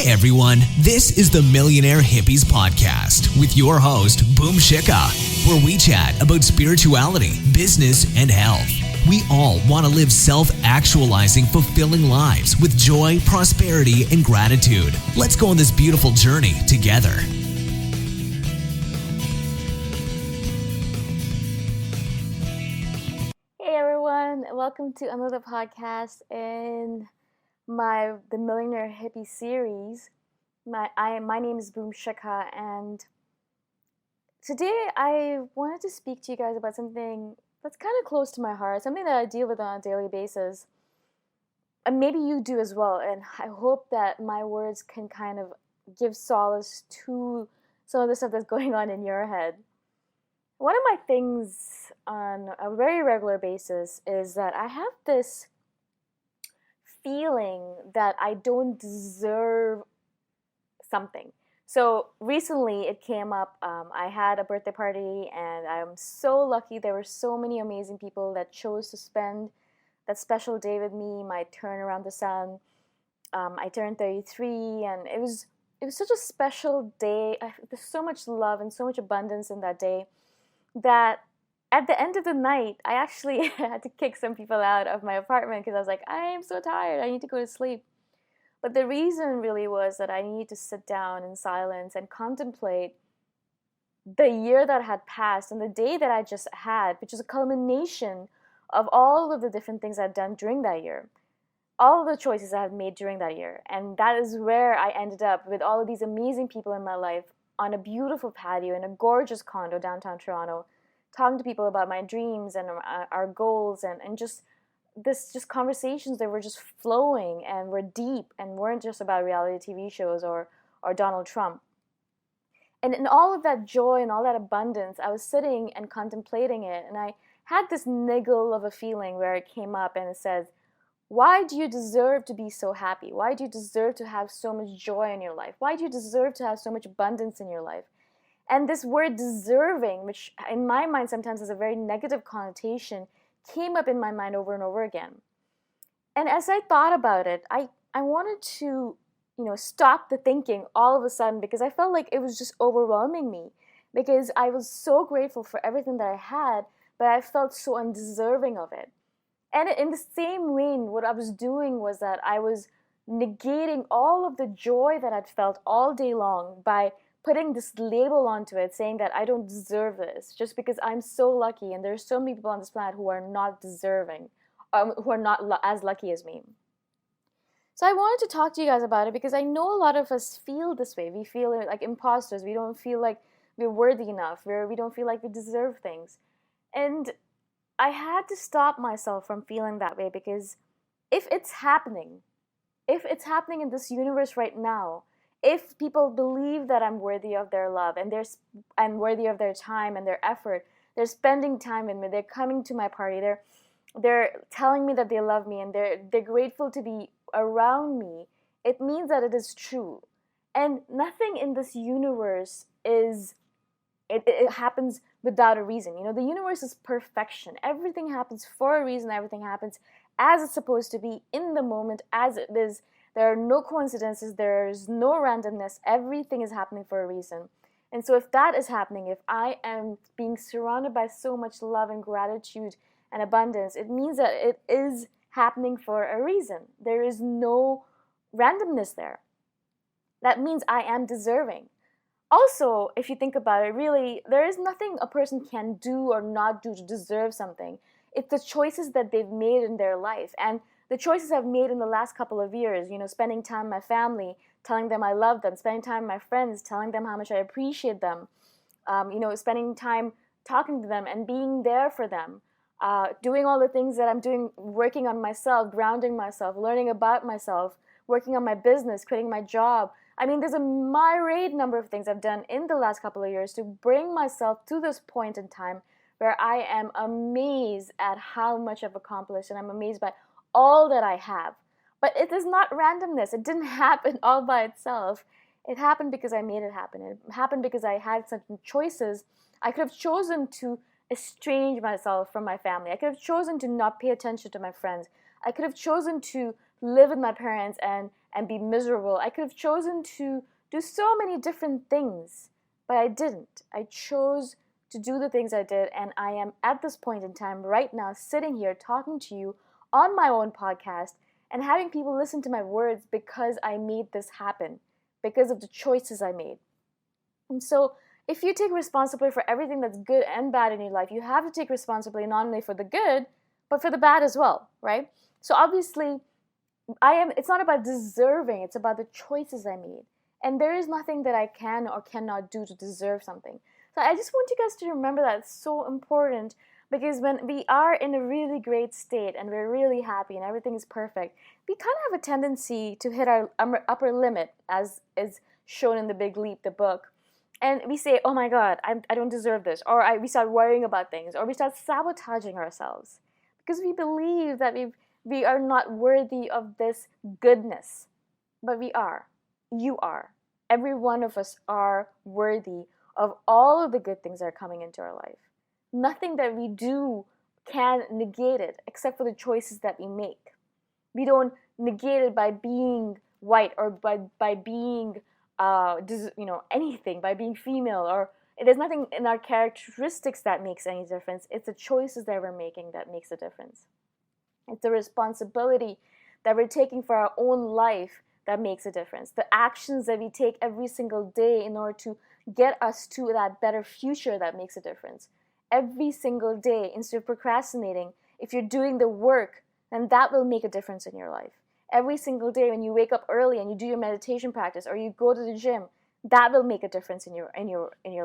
Hey everyone, this is the Millionaire Hippies podcast with your host, Shikha, where we chat about spirituality, business, and health. We all want to live self-actualizing, fulfilling lives with joy, prosperity, and gratitude. Let's go on this beautiful journey together. Hey everyone, welcome to another podcast in the Millionaire Hippie series. My name is Shikha, and today I wanted to speak to you guys about something that's kind of close to my heart, something that I deal with on a daily basis. And maybe you do as well, and I hope that my words can kind of give solace to some of the stuff that's going on in your head. One of my things on a very regular basis is that I have this feeling that I don't deserve something. So recently it came up, I had a birthday party and I'm so lucky. There were so many amazing people that chose to spend that special day with me, my turn around the sun. I turned 33 and it was such a special day. There's so much love and so much abundance in that day that at the end of the night, I actually had to kick some people out of my apartment because I was like, I am so tired, I need to go to sleep. But the reason really was that I needed to sit down in silence and contemplate the year that had passed and the day that I just had, which is a culmination of all of the different things I've done during that year, all of the choices I've made during that year. And that is where I ended up with all of these amazing people in my life on a beautiful patio in a gorgeous condo downtown Toronto, talking to people about my dreams and our goals and just conversations that were just flowing and were deep and weren't just about reality TV shows or Donald Trump. And in all of that joy and all that abundance, I was sitting and contemplating it, and I had this niggle of a feeling where it came up and it says, why do you deserve to be so happy? Why do you deserve to have so much joy in your life? Why do you deserve to have so much abundance in your life? And this word deserving, which in my mind sometimes has a very negative connotation, came up in my mind over and over again. And as I thought about it, I wanted to, stop the thinking all of a sudden because I felt like it was just overwhelming me because I was so grateful for everything that I had, but I felt so undeserving of it. And in the same vein, what I was doing was that I was negating all of the joy that I'd felt all day long by putting this label onto it, saying that I don't deserve this just because I'm so lucky and there's so many people on this planet who are not deserving, who are not as lucky as me. So I wanted to talk to you guys about it because I know a lot of us feel this way. We feel like imposters. We don't feel like we're worthy enough. We don't feel like we deserve things. And I had to stop myself from feeling that way because if it's happening in this universe right now, if people believe that I'm worthy of their love and I'm worthy of their time and their effort, they're spending time with me, they're coming to my party, they're telling me that they love me and they're grateful to be around me, it means that it is true. And nothing in this universe it happens without a reason. The universe is perfection. Everything happens for a reason. Everything happens as it's supposed to be in the moment, as it is. There are no coincidences. There's no randomness. Everything is happening for a reason. And so if that is happening, if I am being surrounded by so much love and gratitude and abundance, it means that it is happening for a reason. There is no randomness there. That means I am deserving. Also, if you think about it, really, there is nothing a person can do or not do to deserve something. It's the choices that they've made in their life. And the choices I've made in the last couple of years, spending time with my family, telling them I love them, spending time with my friends, telling them how much I appreciate them, spending time talking to them and being there for them, doing all the things that I'm doing, working on myself, grounding myself, learning about myself, working on my business, quitting my job. I mean, there's a myriad number of things I've done in the last couple of years to bring myself to this point in time where I am amazed at how much I've accomplished and I'm amazed by all that I have. But it is not randomness. It didn't happen all by itself. It happened because I made it happen. It happened because I had certain choices. I could have chosen to estrange myself from my family. I could have chosen to not pay attention to my friends. I could have chosen to live with my parents and and be miserable. I could have chosen to do so many different things, but I didn't. I chose to do the things I did, and I am at this point in time right now sitting here talking to you on my own podcast and having people listen to my words because I made this happen, because of the choices I made. And so if you take responsibility for everything that's good and bad in your life, you have to take responsibility not only for the good, but for the bad as well, right? So obviously, it's not about deserving, it's about the choices I made. And there is nothing that I can or cannot do to deserve something. So I just want you guys to remember that it's so important, because when we are in a really great state and we're really happy and everything is perfect, we kind of have a tendency to hit our upper limit, as is shown in The Big Leap, the book. And we say, oh my God, I don't deserve this. Or we start worrying about things, or we start sabotaging ourselves because we believe that we are not worthy of this goodness. But we are. You are. Every one of us are worthy of all of the good things that are coming into our life. Nothing that we do can negate it except for the choices that we make. We don't negate it by being white, or by being anything, by being female, or there's nothing in our characteristics that makes any difference. It's the choices that we're making that makes a difference. It's the responsibility that we're taking for our own life that makes a difference. The actions that we take every single day in order to get us to that better future that makes a difference. Every single day, instead of procrastinating, if you're doing the work, then that will make a difference in your life. Every single day when you wake up early and you do your meditation practice, or you go to the gym, that will make a difference in your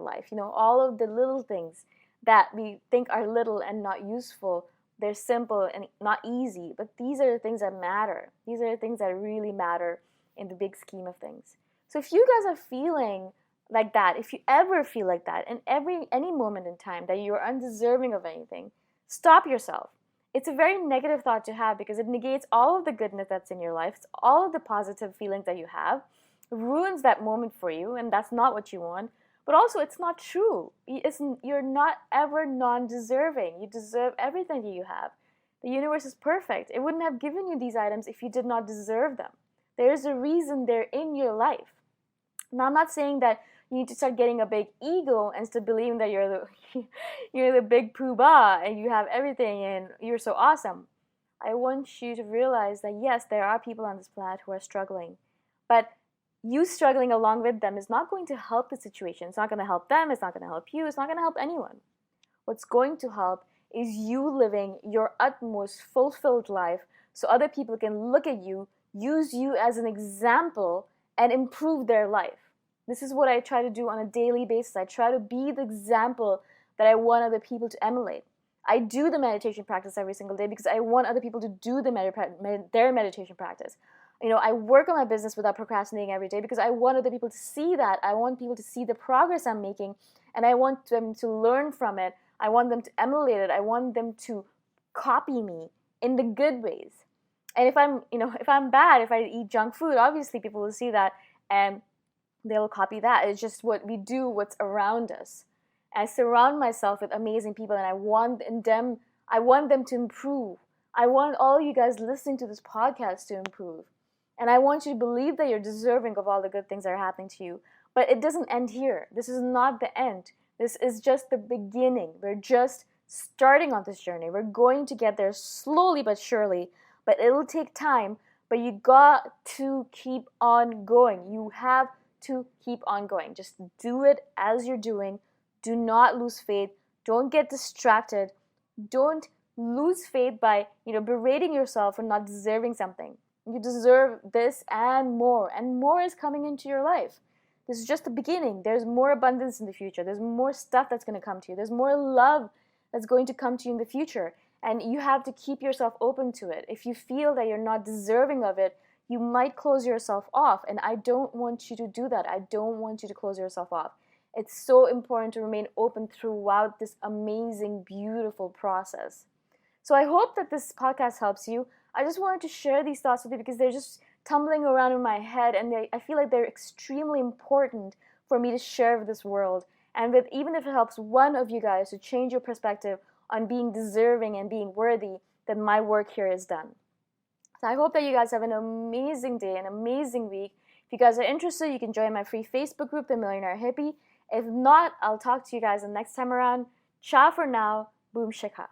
life. All of the little things that we think are little and not useful, they're simple and not easy, but these are the things that matter. These are the things that really matter in the big scheme of things. So if you guys are feeling like that, if you ever feel like that in any moment in time that you're undeserving of anything, stop yourself. It's a very negative thought to have, because it negates all of the goodness that's in your life. It's all of the positive feelings that you have. It ruins that moment for you, and that's not what you want. But also, it's not true. You're not ever non-deserving. You deserve everything that you have. The universe is perfect. It wouldn't have given you these items if you did not deserve them. There's a reason they're in your life. Now, I'm not saying that you need to start getting a big ego and start believing that you're the big poobah and you have everything and you're so awesome. I want you to realize that yes, there are people on this planet who are struggling, but you struggling along with them is not going to help the situation. It's not going to help them. It's not going to help you. It's not going to help anyone. What's going to help is you living your utmost fulfilled life so other people can look at you, use you as an example, and improve their life. This is what I try to do on a daily basis. I try to be the example that I want other people to emulate. I do the meditation practice every single day because I want other people to do their meditation practice. I work on my business without procrastinating every day because I want other people to see that. I want people to see the progress I'm making, and I want them to learn from it. I want them to emulate it. I want them to copy me in the good ways. And if I'm bad, if I eat junk food, obviously people will see that and they'll copy that. It's just what we do, what's around us. I surround myself with amazing people, and I want them to improve. I want all you guys listening to this podcast to improve. And I want you to believe that you're deserving of all the good things that are happening to you. But it doesn't end here. This is not the end. This is just the beginning. We're just starting on this journey. We're going to get there slowly but surely, but it'll take time. But you got to keep on going. You have to keep on going. Just do it as you're doing. Do not lose faith. Don't get distracted. Don't lose faith by berating yourself for not deserving something. You deserve this and more is coming into your life. This is just the beginning. There's more abundance in the future. There's more stuff that's going to come to you. There's more love that's going to come to you in the future, and you have to keep yourself open to it. If you feel that you're not deserving of it, you might close yourself off, and I don't want you to do that. I don't want you to close yourself off. It's so important to remain open throughout this amazing, beautiful process. So I hope that this podcast helps you. I just wanted to share these thoughts with you because they're just tumbling around in my head, and I feel like they're extremely important for me to share with this world. And even if it helps one of you guys to change your perspective on being deserving and being worthy, then my work here is done. So I hope that you guys have an amazing day, an amazing week. If you guys are interested, you can join my free Facebook group, The Millionaire Hippie. If not, I'll talk to you guys the next time around. Ciao for now. Boom Shikha.